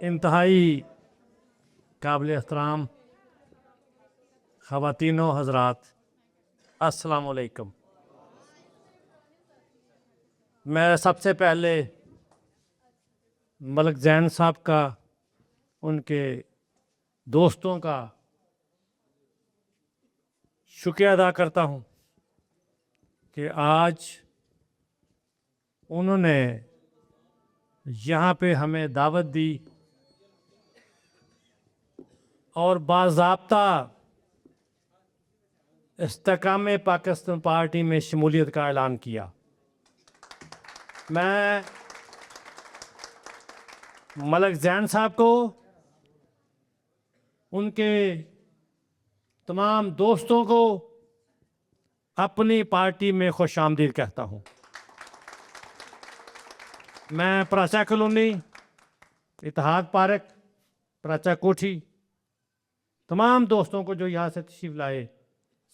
इंतहाई काबिल एहतराम ख़वातीनो हज़रात, अस्सलाम वालेकुम। मैं सबसे पहले मलिक ज़ैन साहब का, उनके दोस्तों का शुक्रिया अदा करता हूँ कि आज उन्होंने यहाँ पे हमें दावत दी और बाज़ाब्ता इस्तेकाम पाकिस्तान पार्टी में शमूलियत का ऐलान किया। मैं मलिक ज़ैन साहब को, उनके तमाम दोस्तों को अपनी पार्टी में खुशामदीद कहता हूँ। मैं प्राचा कॉलोनी, इत्तेहाद पार्क, प्राचा कोठी, तमाम दोस्तों को जो यहाँ से तशरीफ़ लाए,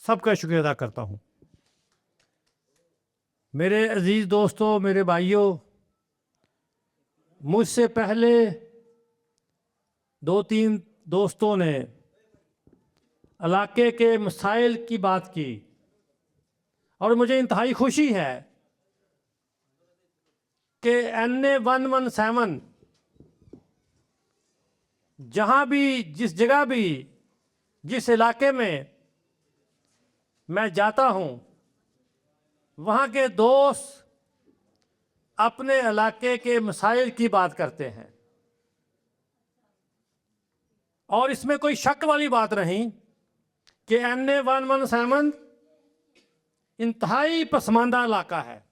सबका शुक्रिया अदा करता हूँ। मेरे अजीज़ दोस्तों, मेरे भाइयों, मुझसे पहले 2-3 दोस्तों ने इलाके के मसाइल की बात की और मुझे इंतहाई खुशी है कि NA 117 जहाँ भी, जिस जगह भी, जिस इलाके में मैं जाता हूँ, वहाँ के दोस्त अपने इलाके के मसाइल की बात करते हैं और इसमें कोई शक वाली बात नहीं कि NA 117 इंतहाई पसमानदा इलाका है,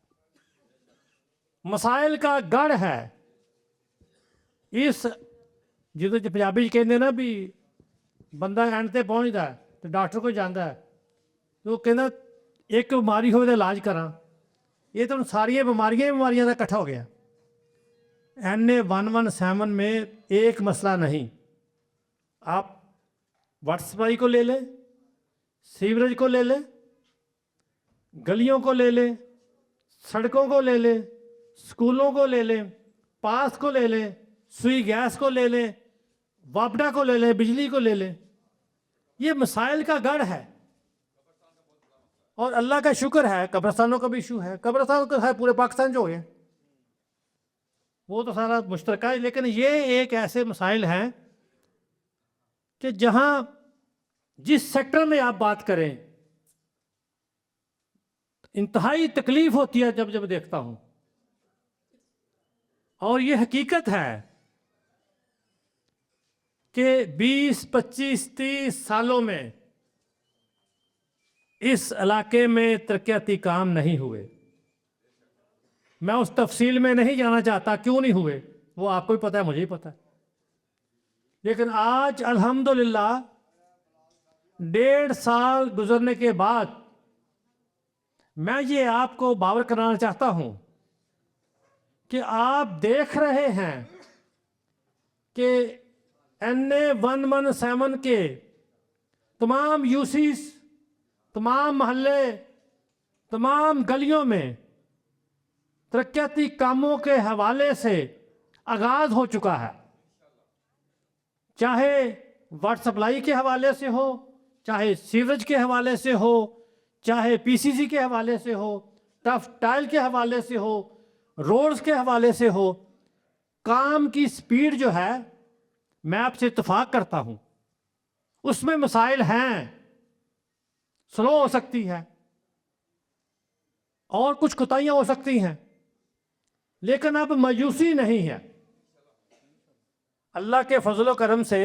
मसाइल का गढ़ है। इस जिदों पंजाबी कहते ना भी बंदा एंड ते पहुँचता है तो डॉक्टर को जाता है तो कहना एक बीमारी हो तो इलाज करा, ये तो सारिया बीमारियां का इकट्ठा हो गया। NA 117 में एक मसला नहीं, आप वाटर सप्लाई को ले लें, सीवरेज को ले लें, गलियों को ले लें, सड़कों को ले लें, स्कूलों को ले लें, पास को ले लें, सुई गैस को ले लें, वापडा को ले लें, बिजली को ले लें, ये मसाइल का गढ़ है। और अल्लाह का शुक्र है कब्रिस्तानों का भी इशू है, कब्रिस्तान तो है पूरे पाकिस्तान जो है वो तो सारा मुश्तरका है, लेकिन ये एक ऐसे मसाइल हैं कि जहां जिस सेक्टर में आप बात करें इंतहाई तकलीफ होती है जब जब देखता हूं। और ये हकीकत है कि 20, 25, 30 सालों में इस इलाके में तरक्याती काम नहीं हुए। मैं उस तफसील में नहीं जाना चाहता क्यों नहीं हुए, वो आपको भी पता है, मुझे ही पता है। लेकिन आज अल्हम्दुलिल्लाह 1.5 साल गुजरने के बाद मैं ये आपको बावर कराना चाहता हूं कि आप देख रहे हैं कि NA 117 के तमाम यूसीस, तमाम महल्ले, तमाम गलियों में तरक्याती कामों के हवाले से आगाज हो चुका है, चाहे वाटर सप्लाई के हवाले से हो, चाहे सीवरेज के हवाले से हो, चाहे PCC के हवाले से हो, टफ टाइल के हवाले से हो, रोड्स के हवाले से हो। काम की स्पीड जो है, मैं आपसे इत्तेफाक करता हूं, उसमें मसाइल हैं, स्लो हो सकती है और कुछ कोताहियां हो सकती हैं, लेकिन अब मायूसी नहीं है। अल्लाह के फजलो करम से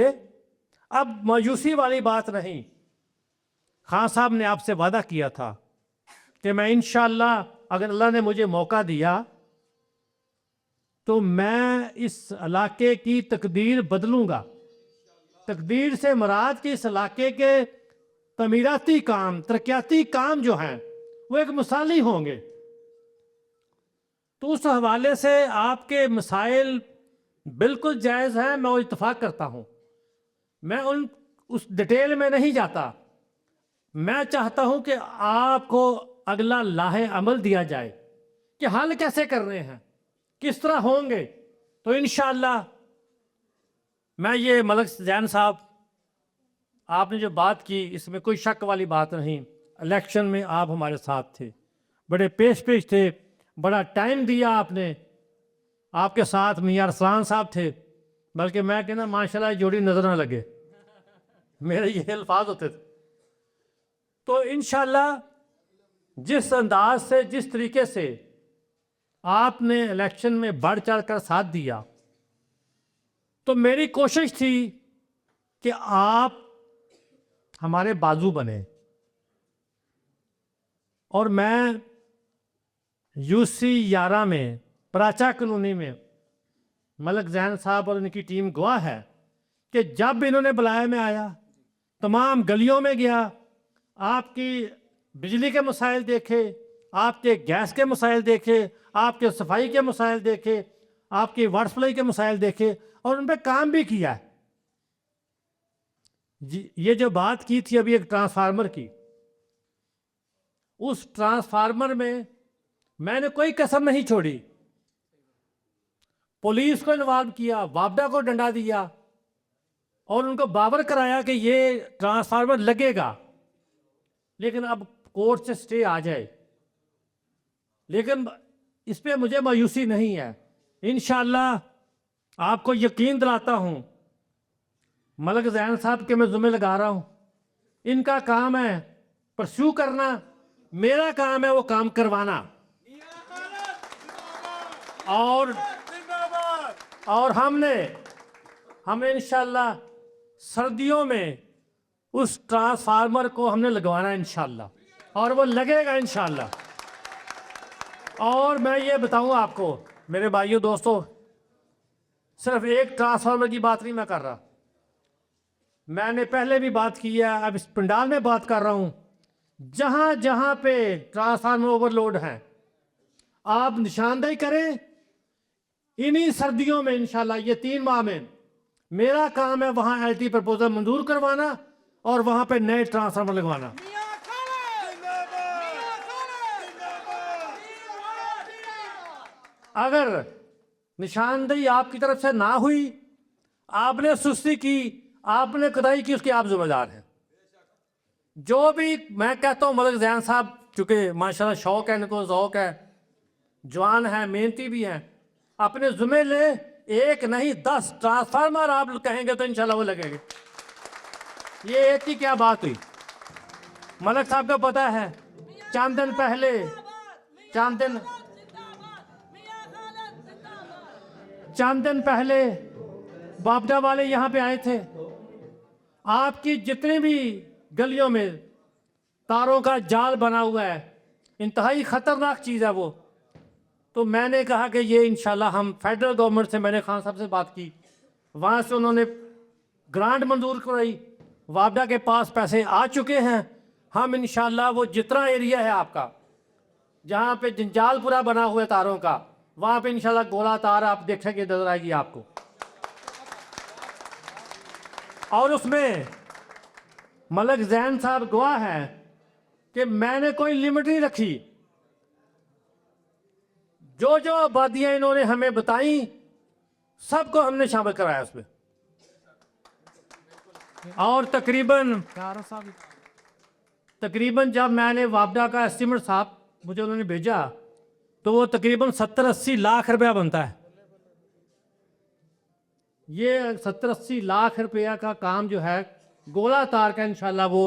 अब मायूसी वाली बात नहीं। खान साहब ने आपसे वादा किया था कि मैं इंशाअल्लाह, अगर अल्लाह ने मुझे मौका दिया तो मैं इस इलाके की तकदीर बदलूंगा। तकदीर से मुराद कि इस इलाके के तमीराती काम, तरक्याती काम जो हैं वो एक मिसाली होंगे। तो उस हवाले से आपके मसाइल बिल्कुल जायज़ हैं, मैं वो इत्तेफाक करता हूं। मैं उस डिटेल में नहीं जाता। मैं चाहता हूं कि आपको अगला लाहे अमल दिया जाए कि हल कैसे करने हैं, किस तरह होंगे। तो इंशाअल्लाह मैं ये मलक जैन साहब, आपने जो बात की इसमें कोई शक वाली बात नहीं। इलेक्शन में आप हमारे साथ थे, बड़े पेश थे, बड़ा टाइम दिया आपने। आपके साथ मियां अरसलान साहब थे, बल्कि मैं कहना माशाल्लाह जोड़ी नजर ना लगे, मेरे ये अल्फाज होते थे। तो इंशाल्लाह जिस अंदाज से, जिस तरीके से आपने इलेक्शन में बढ़ चढ़ कर साथ दिया, तो मेरी कोशिश थी कि आप हमारे बाजू बने। और मैं यूसी 11 में प्राचा कॉलोनी में मलक जैन साहब और उनकी टीम गवाह है कि जब इन्होंने बुलाया मैं आया, तमाम गलियों में गया, आपकी बिजली के मसाइल देखे, आपके गैस के मसाइल देखे, आपके सफाई के मसाइल देखे, आपकी वाटर सप्लाई के मसाइल देखे और उन पर काम भी किया है। ये जो बात की थी अभी एक ट्रांसफार्मर की, उस ट्रांसफार्मर में मैंने कोई कसर नहीं छोड़ी। पुलिस को इन्वॉल्व किया, वापडा को डंडा दिया और उनको बावर कराया कि ये ट्रांसफार्मर लगेगा, लेकिन अब कोर्ट से स्टे आ जाए। लेकिन इस पे मुझे मायूसी नहीं है। इंशाअल्लाह आपको यकीन दिलाता हूं, मलक जैन साहब के मैं जुम्मे लगा रहा हूं। इनका काम है परस्यू करना, मेरा काम है वो काम करवाना। और हमने इंशाअल्लाह सर्दियों में उस ट्रांसफार्मर को हमने लगवाना इंशाअल्लाह, और वो लगेगा इंशाअल्लाह। और मैं ये बताऊं आपको मेरे भाइयों दोस्तों, सिर्फ एक ट्रांसफार्मर की बात नहीं मैं कर रहा, मैंने पहले भी बात की है, अब इस पंडाल में बात कर रहा हूं। जहां जहां पे ट्रांसफार्मर ओवरलोड हैं, आप निशानदेही करें। इन्हीं सर्दियों में इंशाल्लाह ये 3 माह में मेरा काम है वहां एलटी प्रपोजल मंजूर करवाना और वहां पे नए ट्रांसफार्मर लगवाना। अगर निशानदेही आपकी तरफ से ना हुई, आपने सुस्ती की, आपने कदाई की, उसके आप जिम्मेदार हैं। जो भी मैं कहता हूं, मलक जैन साहब चूंकि माशाल्लाह शौक है, इनको ज़ौक है, जवान है, मेहनती भी हैं, अपने जुम्मे ले। एक नहीं 10 ट्रांसफार्मर आप कहेंगे तो इंशाल्लाह वो लगेंगे। ये एक की क्या बात हुई, मलक साहब को पता है। चंद दिन पहले बाबडा वाले यहाँ पे आए थे। आपकी जितनी भी गलियों में तारों का जाल बना हुआ है, इंतहाई खतरनाक चीज़ है वो। तो मैंने कहा कि ये इंशाल्लाह हम फेडरल गवर्नमेंट से, मैंने खान साहब से बात की, वहाँ से उन्होंने ग्रांट मंजूर कराई, वापडा के पास पैसे आ चुके हैं। हम इंशाल्लाह वो जितना एरिया है आपका जहाँ पे जंजाल पूरा बना हुआ है तारों का, वहाँ पे इंशाल्लाह गोला तार आप देखेंगे, नजर आएगी आपको। और उसमें मलक जैन साहब गवाह है कि मैंने कोई लिमिट नहीं रखी। जो जो आबादियां इन्होंने हमें बताई, सबको हमने शामिल कराया उसमें। और तकरीबन जब मैंने वापडा का एस्टीमेट साहब मुझे उन्होंने भेजा, तो वो तकरीबन 70-80 लाख रुपया बनता है। ये 70-80 लाख रुपया का काम जो है गोला तार का, इंशाल्लाह वो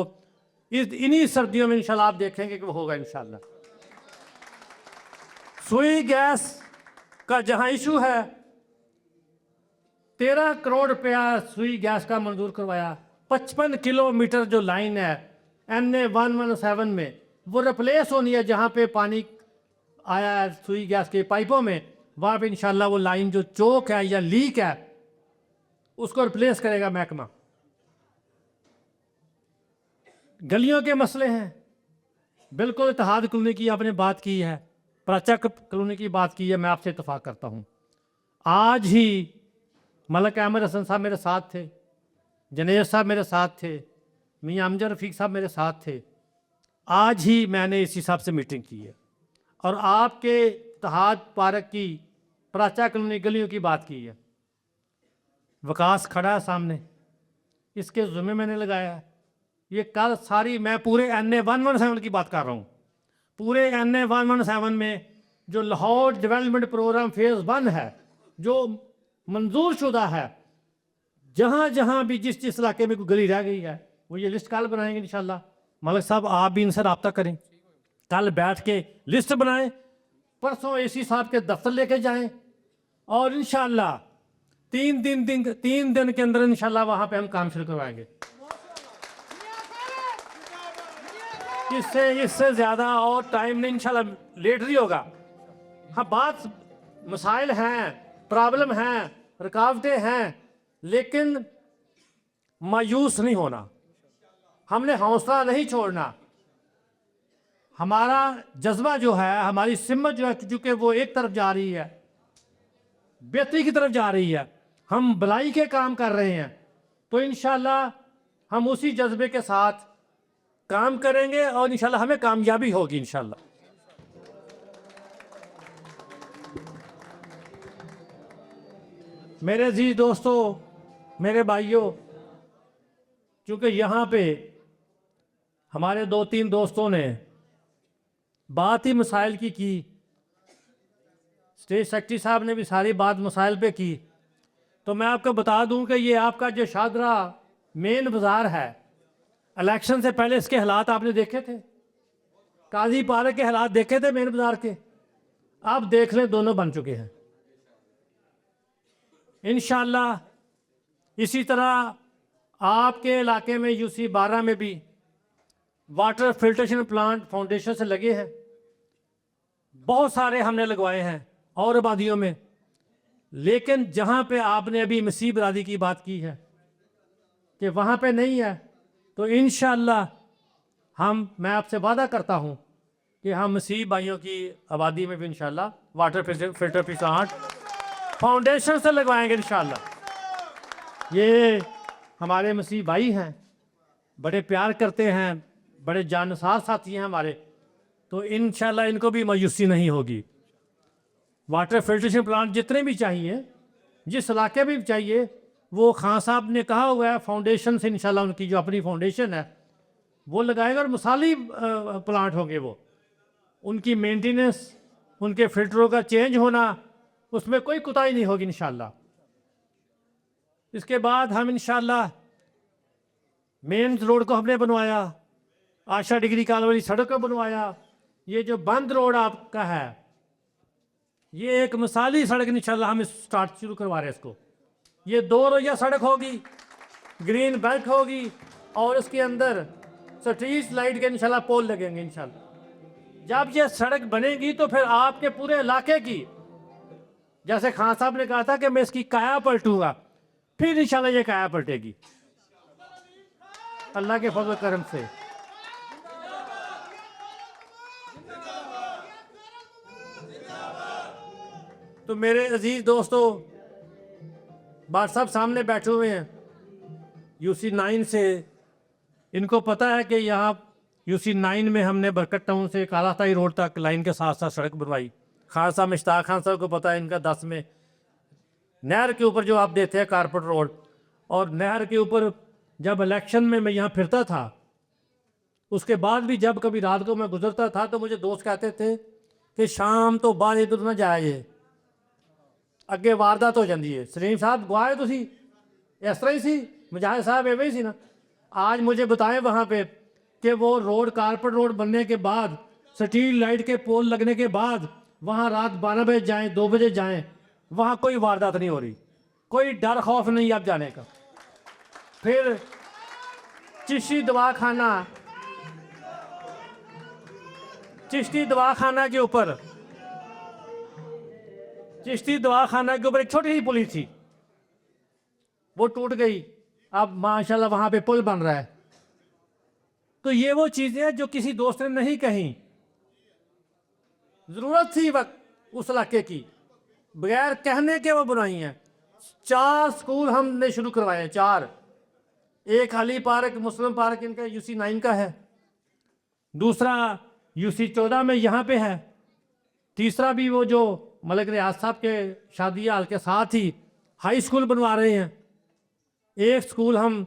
इन्हीं सर्दियों में इंशाल्लाह आप देखेंगे कि वो होगा इंशाल्लाह। सुई गैस का जहां इशू है, 13 करोड़ रुपया सुई गैस का मंजूर करवाया। 55 किलोमीटर जो लाइन है NA 117 में, वो रिप्लेस होनी है। जहां पे पानी आया है सुई गैस के पाइपों में, वहां पे इंशाल्लाह वो लाइन जो चोक है या लीक है, उसको रिप्लेस करेगा महकमा। गलियों के मसले हैं, बिल्कुल इत्तेहाद कॉलोनी की आपने बात की है, प्राचा कॉलोनी की बात की है, मैं आपसे इत्तेफाक करता हूँ। आज ही मलक अहमद हसन साहब मेरे साथ थे, जनेश साहब मेरे साथ थे, मियां अमजद रफ़ीक साहब मेरे साथ थे। आज ही मैंने इसी साहब से मीटिंग की है और आपके इत्तेहाद पार्क की प्राचा कॉलोनी गलियों की बात की है। विकास खड़ा है सामने, इसके ज़िम्मे मैंने लगाया है। ये कल सारी मैं पूरे NA 117 की बात कर रहा हूँ। पूरे NA 117 में जो लाहौर डेवलपमेंट प्रोग्राम फेज़ 1 है, जो मंजूर शुदा है, जहाँ जहाँ भी जिस जिस इलाके में कोई गली रह गई है, वो ये लिस्ट कल बनाएंगे इंशाल्लाह। मलिक साहब आप भी इनसे रब्ता करें, कल बैठ के लिस्ट बनाएं, परसों AC साहब के दफ्तर लेके जाएं, और इंशाल्लाह 3 दिन के अंदर इंशाल्लाह वहाँ पे हम काम शुरू करवाएंगे। इससे ज़्यादा और टाइम नहीं, इंशाल्लाह लेट नहीं होगा। हाँ, बात मसाइल हैं, प्रॉब्लम हैं, रुकावटें हैं, लेकिन मायूस नहीं होना, हमने हौसला नहीं छोड़ना। हमारा जज्बा जो है, हमारी सिम्मत जो है, चूँकि वो एक तरफ जा रही है, बेहतरी की तरफ जा रही है, हम भलाई के काम कर रहे हैं, तो इंशाल्लाह हम उसी जज्बे के साथ काम करेंगे और इंशाल्लाह हमें कामयाबी होगी इंशाल्लाह। मेरे अजीज दोस्तों, मेरे भाइयों, क्योंकि यहाँ पे हमारे 2-3 दोस्तों ने बात ही मसाइल की, स्टेट सेक्रेटरी साहब ने भी सारी बात मसाइल पे की, तो मैं आपको बता दूं कि ये आपका जो शादरा मेन बाज़ार है, इलेक्शन से पहले इसके हालात आपने देखे थे, काजी पार्क के हालात देखे थे मेन बाज़ार के, आप देख लें दोनों बन चुके हैं। इंशाल्लाह इसी तरह आपके इलाके में UC 12 में भी वाटर फिल्ट्रेशन प्लांट फाउंडेशन से लगे हैं, बहुत सारे हमने लगवाए हैं और आबादियों में, लेकिन जहाँ पे आपने अभी मसीह बरादरी की बात की है कि वहाँ पे नहीं है, तो इंशाल्लाह मैं आपसे वादा करता हूँ कि हम मसीह भाइयों की आबादी में भी इंशाल्लाह वाटर फिल्टर प्लांट फाउंडेशन से लगवाएंगे इंशाल्लाह। ये हमारे मसीह भाई हैं, बड़े प्यार करते हैं, बड़े जानसार साथी हैं हमारे, तो इंशाल्लाह इनको भी मायूसी नहीं होगी। वाटर फिल्ट्रेशन प्लांट जितने भी चाहिए, जिस इलाके में भी चाहिए, वो खान साहब ने कहा हुआ है फाउंडेशन से इंशाल्लाह उनकी जो अपनी फाउंडेशन है वो लगाएगा, और मिसाली प्लांट होंगे वो, उनकी मेंटेनेंस, उनके फिल्टरों का चेंज होना, उसमें कोई कोताही नहीं होगी इंशाल्लाह। इसके बाद हम इंशाल्लाह मेन रोड को हमने बनवाया, आशा डिग्री कॉलेज वाली सड़क को बनवाया, ये जो बंद रोड आपका है ये एक मिसाली सड़क इंशाल्लाह हम स्टार्ट शुरू करवा रहे हैं इसको। ये 2 रोज़ा सड़क होगी, ग्रीन बेल्ट होगी, और इसके अंदर स्ट्रीट लाइट के इंशाल्लाह पोल लगेंगे इंशाल्लाह। जब ये सड़क बनेगी तो फिर आपके पूरे इलाके की, जैसे खान साहब ने कहा था कि मैं इसकी काया पलटूंगा, फिर इंशाल्लाह ये काया पलटेगी अल्लाह के फजल करम से। तो मेरे अजीज दोस्तों, बात साहब सामने बैठे हुए हैं UC 9 से, इनको पता है कि यहाँ UC 9 में हमने बरकत टाउन से कालाताई रोड तक लाइन के साथ साथ सड़क बनवाई। खान साहब मुश्ताक खान साहब को पता है, इनका 10 में नहर के ऊपर जो आप देते हैं कारपेट रोड, और नहर के ऊपर जब इलेक्शन में मैं यहाँ फिरता था, उसके बाद भी जब कभी रात को मैं गुजरता था तो मुझे दोस्त कहते थे कि शाम तो बाद इधर ना जाए, अगे वारदात हो जाती है। सलीम साहब गुआए तुसी इस तरह ही सी, मुजाहिद साहब एवं ही सी ना। आज मुझे बताएं वहाँ पे कि वो रोड कारपेट रोड बनने के बाद, स्ट्रीट लाइट के पोल लगने के बाद, वहाँ रात 12 बजे जाएँ, 2 बजे जाएँ, वहाँ कोई वारदात नहीं हो रही, कोई डर खौफ नहीं आप जाने का। फिर चिश्ती दवाखाना के ऊपर, चिश्ती दवाखाना के ऊपर एक छोटी सी पुली थी, वो टूट गई, अब माशाल्लाह वहाँ पे पुल बन रहा है। तो ये वो चीज़ें हैं जो किसी दोस्त ने नहीं कही, ज़रूरत थी वक्त उस इलाके की, बगैर कहने के वो बनाई हैं। 4 स्कूल हमने शुरू करवाए हैं, 4। एक अली पार्क मुस्लिम पार्क इनका UC 9 का है, दूसरा UC 14 में यहाँ पे है, तीसरा भी वो जो मलिक रियाज साहब के शादी हाल के साथ ही हाई स्कूल बनवा रहे हैं, एक स्कूल हम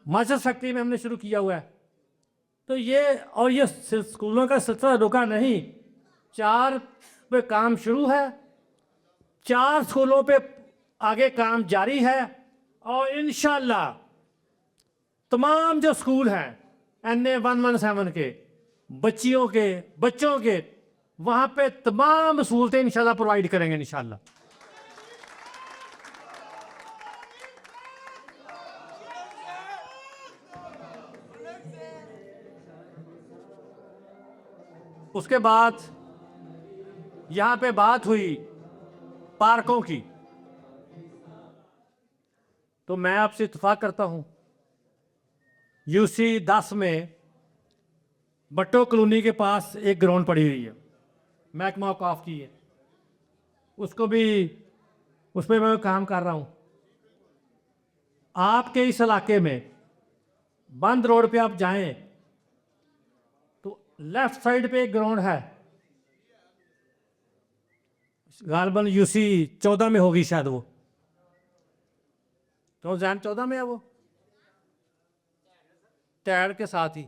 मास्टर फैक्ट्री में हमने शुरू किया हुआ है। तो ये स्कूलों का सिलसिला रुका नहीं, 4 पे काम शुरू है, 4 स्कूलों पे आगे काम जारी है। और इंशाल्लाह तमाम जो स्कूल हैं NA 117 के बच्चों के वहाँ पे तमाम सहूलतें इंशाल्लाह प्रोवाइड करेंगे इंशाल्लाह। उसके बाद यहाँ पे बात हुई पार्कों की, तो मैं आपसे इत्तेफाक करता हूँ UC 10 में भट्टो कॉलोनी के पास एक ग्राउंड पड़ी हुई है, महकमा औकाफ की है, उसको भी उस पर मैं काम कर रहा हूँ। आपके इस इलाके में बंद रोड पे आप जाएं तो लेफ्ट साइड पे एक ग्राउंड है, गालबन UC 14 में होगी शायद, वो तो जैन 14 में है, वो टैड के साथ ही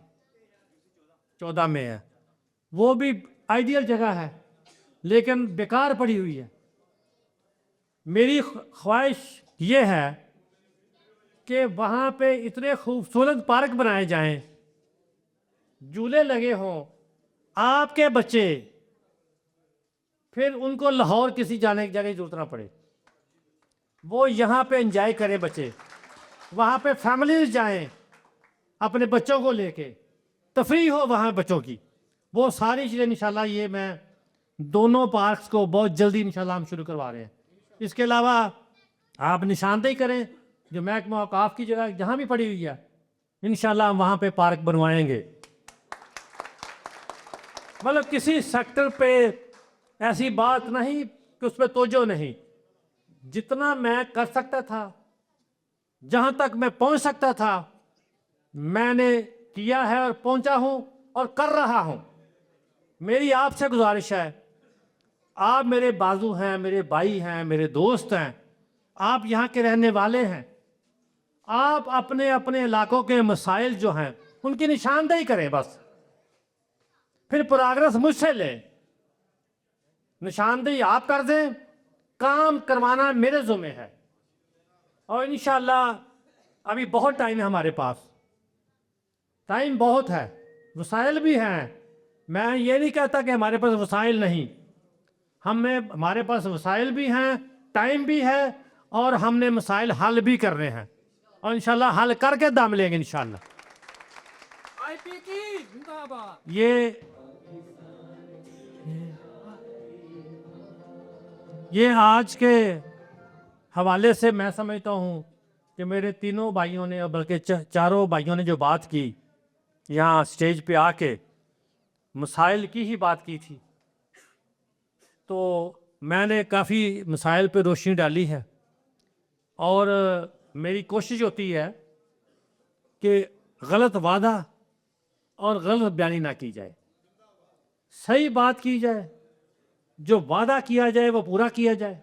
14 में है। वो भी आइडियल जगह है लेकिन बेकार पड़ी हुई है। मेरी ख्वाहिश ये है कि वहाँ पे इतने खूबसूरत पार्क बनाए जाएं, झूले लगे हों, आपके बच्चे फिर उनको लाहौर किसी जाने की जगह की जरूरत ना पड़े, वो यहाँ पे एंजॉय करें बच्चे, वहाँ पे फैमिलीज जाएं अपने बच्चों को लेके, तफरी हो वहाँ बच्चों की। वो सारी चीज़ें इंशाल्लाह ये मैं दोनों पार्क्स को बहुत जल्दी इंशाल्लाह हम शुरू करवा रहे हैं। इसके अलावा आप निशानदेही करें, जो महकमा औकाफ की जगह जहाँ भी पड़ी हुई है इंशाल्लाह हम वहाँ पे पार्क बनवाएंगे। मतलब किसी सेक्टर पे ऐसी बात नहीं कि उस पर तोजो नहीं, जितना मैं कर सकता था, जहाँ तक मैं पहुँच सकता था, मैंने किया है और पहुँचा हूँ और कर रहा हूँ। मेरी आपसे गुजारिश है, आप मेरे बाजू हैं, मेरे भाई हैं, मेरे दोस्त हैं, आप यहाँ के रहने वाले हैं, आप अपने अपने इलाकों के मसाइल जो हैं उनकी निशानदेही करें बस, फिर प्रोग्रेस मुझसे लें। निशानदेही आप कर दें, काम करवाना मेरे ज़िम्मे है। और इंशाल्लाह अभी बहुत टाइम है हमारे पास, टाइम बहुत है, वसाइल भी हैं। मैं ये नहीं कहता कि हमारे पास वसाइल नहीं, हमारे पास वसाइल भी हैं, टाइम भी है, और हमने मसाइल हल भी करने हैं और इंशाल्लाह हल करके दम लेंगे इंशाल्लाह। ये आज के हवाले से मैं समझता हूँ कि मेरे तीनों भाइयों ने, बल्कि चारों भाइयों ने जो बात की यहाँ स्टेज पे आके, मसाइल की ही बात की थी, तो मैंने काफ़ी मसाइल पे रोशनी डाली है। और मेरी कोशिश होती है कि गलत वादा और गलत बयानी ना की जाए, सही बात की जाए, जो वादा किया जाए वो पूरा किया जाए,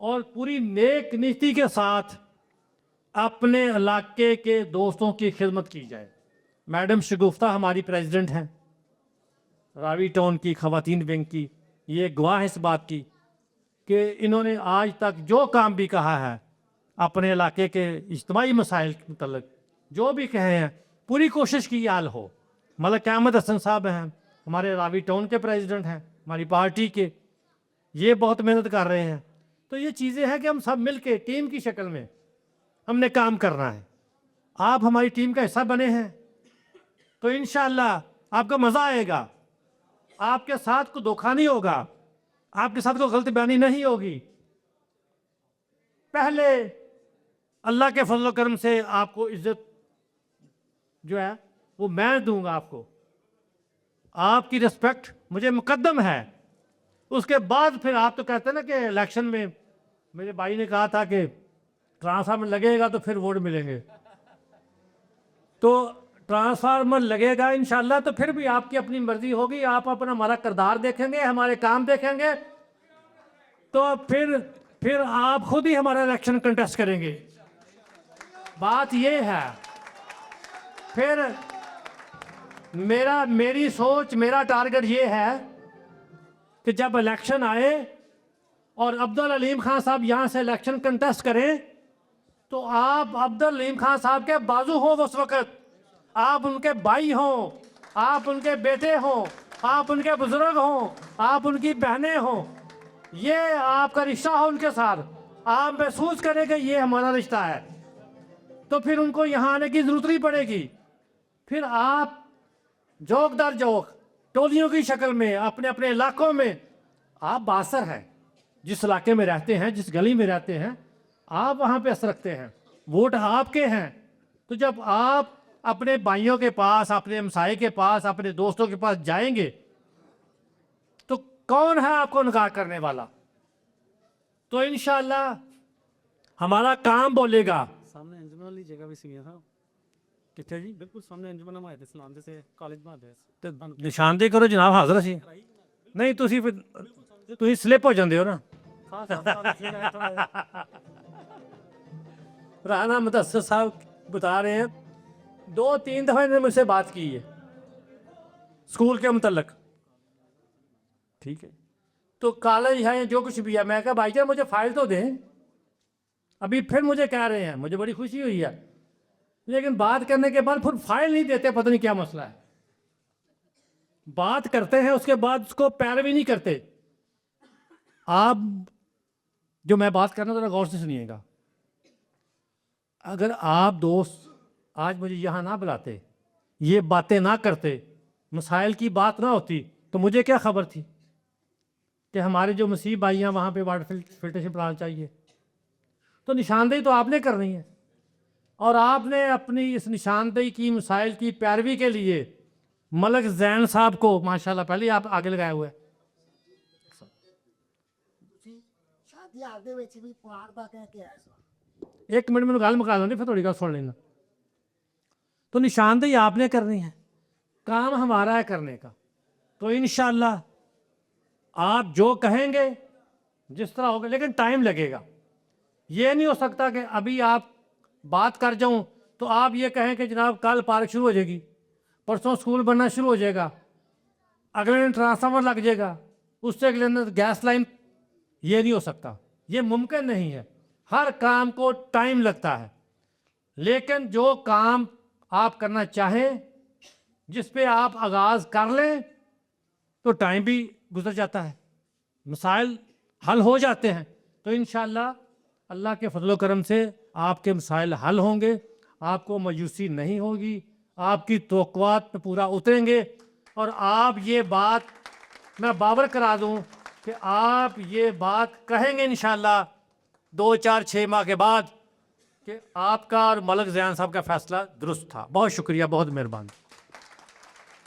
और पूरी नेक नीति के साथ अपने इलाके के दोस्तों की खिदमत की जाए। मैडम शगुफ्ता हमारी प्रेसिडेंट हैं रावी टाउन की ख़वातीन विंग की, ये गवाह है इस बात की कि इन्होंने आज तक जो काम भी कहा है अपने इलाके के इज्तिमाई मसाइल के मतलब जो भी कहे हैं, पूरी कोशिश की हाल हो। मलिक अहमद हसन साहब हैं, हमारे रावी टाउन के प्रेसिडेंट हैं हमारी पार्टी के, ये बहुत मेहनत कर रहे हैं। तो ये चीज़ें हैं कि हम सब मिल के टीम की शक्ल में हमने काम करना है। आप हमारी टीम का हिस्सा बने हैं तो इंशाअल्लाह आपको मज़ा आएगा, आपके साथ को धोखा नहीं होगा, आपके साथ कोई गलत बयानी नहीं होगी। पहले अल्लाह के फजल करम से आपको इज्जत जो है वो मैं दूंगा आपको, आपकी रिस्पेक्ट मुझे मुकद्दम है। उसके बाद फिर आप तो कहते हैं ना कि इलेक्शन में मेरे भाई ने कहा था कि ट्रांसफार्मर लगेगा तो फिर वोट मिलेंगे, तो ट्रांसफार्मर लगेगा इंशाल्लाह, तो फिर भी आपकी अपनी मर्जी होगी, आप अपना हमारा किरदार देखेंगे, हमारे काम देखेंगे, तो फिर आप खुद ही हमारा इलेक्शन कंटेस्ट करेंगे। बात ये है, फिर मेरी सोच, मेरा टारगेट ये है कि जब इलेक्शन आए और अब्दुल हलीम खान साहब यहाँ से इलेक्शन कंटेस्ट करें, तो आप अब्दुल हलीम खान साहब के बाजू हो उस वक़्त, आप उनके भाई हों, आप उनके बेटे हों, आप उनके बुजुर्ग हों, आप उनकी बहनें हों, ये आपका रिश्ता हो उनके साथ, आप महसूस करें कि ये हमारा रिश्ता है, तो फिर उनको यहाँ आने की ज़रूरत नहीं पड़ेगी। फिर आप जोक दर जोक टोलियों की शक्ल में अपने अपने इलाकों में आप बासर हैं, जिस इलाके में रहते हैं, जिस गली में रहते हैं, आप वहाँ पे असर रखते हैं, वोट आपके हैं। तो जब आप अपने भाइयों के पास, अपने हमसाये के पास, अपने दोस्तों के पास जाएंगे, तो कौन है आपको इनकार करने वाला? तो इंशाअल्लाह हमारा काम बोलेगा। सामने अंजुमन वाली जगह भी सीखा था, कितने जी? बिल्कुल सामने अंजुमन हमारे इस्लाम जैसे कॉलेज में आते ਤੇ ਨਿਸ਼ਾਨਦੇਹੀ ਕਰੋ ਜਨਾਬ, ਹਾਜ਼ਰ ਅਸੀਂ। नहीं ਤੁਸੀਂ ਫਿਰ ਤੁਸੀਂ स्लिप हो ਜਾਂਦੇ हो ना। राना मुदस्सिर साहब बता रहे हैं, 2-3 दफ़ा इन्होंने मुझसे बात की है स्कूल के मुतल्लक, ठीक है, तो कॉलेज है जो कुछ भी है। मैं कहा भाईजान मुझे फाइल तो दें। अभी फिर मुझे कह रहे हैं, मुझे बड़ी खुशी हुई है, लेकिन बात करने के बाद फिर फाइल नहीं देते, पता नहीं क्या मसला है। बात करते हैं उसके बाद उसको पैरवी नहीं करते। आप जो मैं बात करना जरा गौर से सुनिएगा। अगर आप दोस्त आज मुझे यहाँ ना बुलाते, ये बातें ना करते, मसाइल की बात ना होती, तो मुझे क्या खबर थी कि हमारे जो मसीह भाई हैं वहाँ पे वाटर फिल्ट्रेशन प्लांट चाहिए। तो निशानदेही तो आपने करनी है, और आपने अपनी इस निशानदेही की मसाइल की पैरवी के लिए मलक जैन साहब को माशाल्लाह पहले आप आगे लगाए हुए। एक मिनट में गल मुका देंगे, फिर थोड़ी गल सुन लेना। तो निशानदेही आपने करनी है, काम हमारा है करने का। तो इंशाअल्लाह आप जो कहेंगे जिस तरह होगा, लेकिन टाइम लगेगा। ये नहीं हो सकता कि अभी आप बात कर जाऊं तो आप ये कहें कि जनाब कल पार्क शुरू हो जाएगी, परसों स्कूल बनना शुरू हो जाएगा, अगले दिन ट्रांसफार्मर लग जाएगा, उससे अगले दिन गैस लाइन। ये नहीं हो सकता, ये मुमकिन नहीं है। हर काम को टाइम लगता है, लेकिन जो काम आप करना चाहें, जिस पे आप आगाज़ कर लें, तो टाइम भी गुजर जाता है, मसाइल हल हो जाते हैं। तो इंशाअल्लाह अल्लाह के फजल करम से आपके मसाइल हल होंगे, आपको मायूसी नहीं होगी, आपकी तवक्कुआत पे पूरा उतरेंगे। और आप ये बात मैं बावर करा दूं कि आप ये बात कहेंगे इंशाअल्लाह 2-4-6 माह के बाद कि आपका और मलक ज़ैन साहब का फ़ैसला दुरुस्त था। बहुत शुक्रिया, बहुत मेहरबानी।